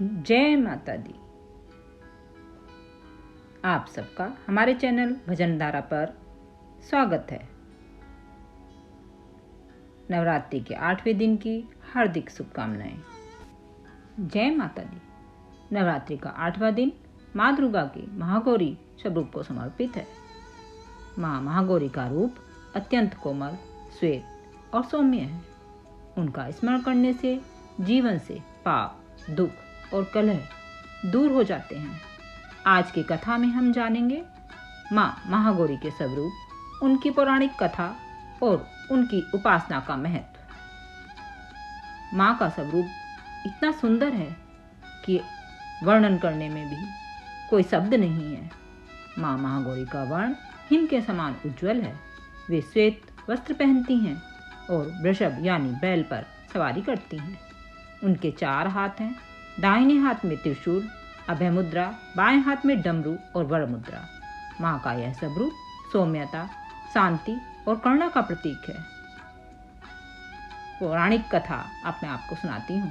जय माता दी। आप सबका हमारे चैनल भजन धारा पर स्वागत है। नवरात्रि के 8वें दिन की हार्दिक शुभकामनाएं। जय माता दी। नवरात्रि का 8वां दिन माँ दुर्गा के महागौरी स्वरूप को समर्पित है। माँ महागौरी का रूप अत्यंत कोमल, श्वेत और सौम्य है। उनका स्मरण करने से जीवन से पाप, दुख और कलह दूर हो जाते हैं। आज की कथा में हम जानेंगे माँ महागौरी के स्वरूप, उनकी पौराणिक कथा और उनकी उपासना का महत्व। माँ का स्वरूप इतना सुंदर है कि वर्णन करने में भी कोई शब्द नहीं है। माँ महागौरी का वर्ण हिम के समान उज्जवल है। वे श्वेत वस्त्र पहनती हैं और वृषभ यानी बैल पर सवारी करती हैं। उनके 4 हाथ हैं। दाहिने हाथ में त्रिशूल, अभय मुद्रा, बाएं हाथ में डमरू और वड़ मुद्रा। माँ का यह स्वरूप सौम्यता, शांति और करुणा का प्रतीक है। पौराणिक कथा अब मैं आपको सुनाती हूँ।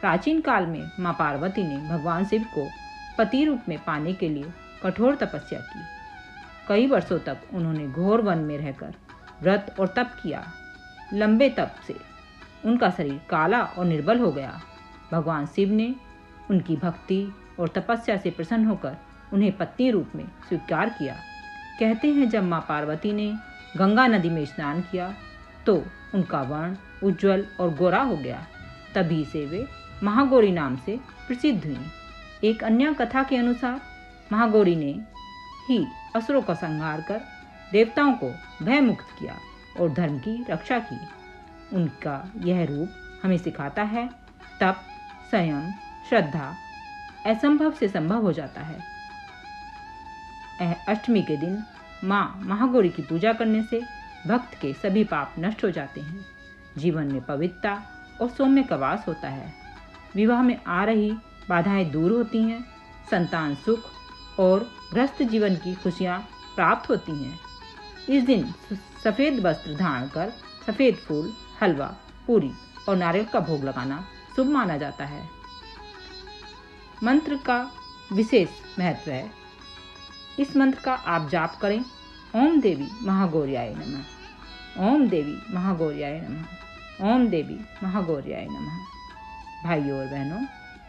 प्राचीन काल में माँ पार्वती ने भगवान शिव को पति रूप में पाने के लिए कठोर तपस्या की। कई वर्षों तक उन्होंने घोर वन में रहकर व्रत और तप किया। लंबे तप से उनका शरीर काला और निर्बल हो गया। भगवान शिव ने उनकी भक्ति और तपस्या से प्रसन्न होकर उन्हें पत्नी रूप में स्वीकार किया। कहते हैं जब माँ पार्वती ने गंगा नदी में स्नान किया तो उनका वर्ण उज्जवल और गोरा हो गया। तभी से वे महागौरी नाम से प्रसिद्ध हुई। एक अन्य कथा के अनुसार महागौरी ने ही असुरों का संहार कर देवताओं को भय मुक्त किया और धर्म की रक्षा की। उनका यह रूप हमें सिखाता है तप, संयम, श्रद्धा असंभव से संभव हो जाता है। अष्टमी के दिन माँ महागौरी की पूजा करने से भक्त के सभी पाप नष्ट हो जाते हैं। जीवन में पवित्रता और सौम्य का वास होता है। विवाह में आ रही बाधाएं दूर होती हैं। संतान सुख और गृहस्थ जीवन की खुशियाँ प्राप्त होती हैं। इस दिन सफ़ेद वस्त्र धारण कर सफ़ेद फूल, हलवा, पूरी और नारियल का भोग लगाना शुभ माना जाता है। मंत्र का विशेष महत्व है। इस मंत्र का आप जाप करें। ओम देवी महागौर्याय नमः। ओम देवी महागौर्याय नमः। ओम देवी महागौर्याय नमः। भाइयों और बहनों,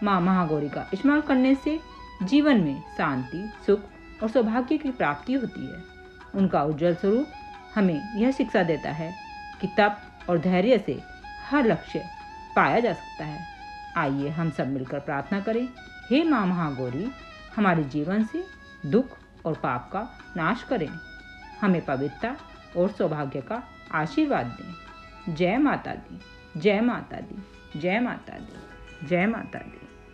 माँ महागौरी का स्मरण करने से जीवन में शांति, सुख और सौभाग्य की प्राप्ति होती है। उनका उज्जवल स्वरूप हमें यह शिक्षा देता है कि तप और धैर्य से हर लक्ष्य पाया जा सकता है। आइए हम सब मिलकर प्रार्थना करें। हे माँ महागौरी, हमारे जीवन से दुख और पाप का नाश करें। हमें पवित्रता और सौभाग्य का आशीर्वाद दें। जय माता दी। जय माता दी। जय माता दी। जय माता दी।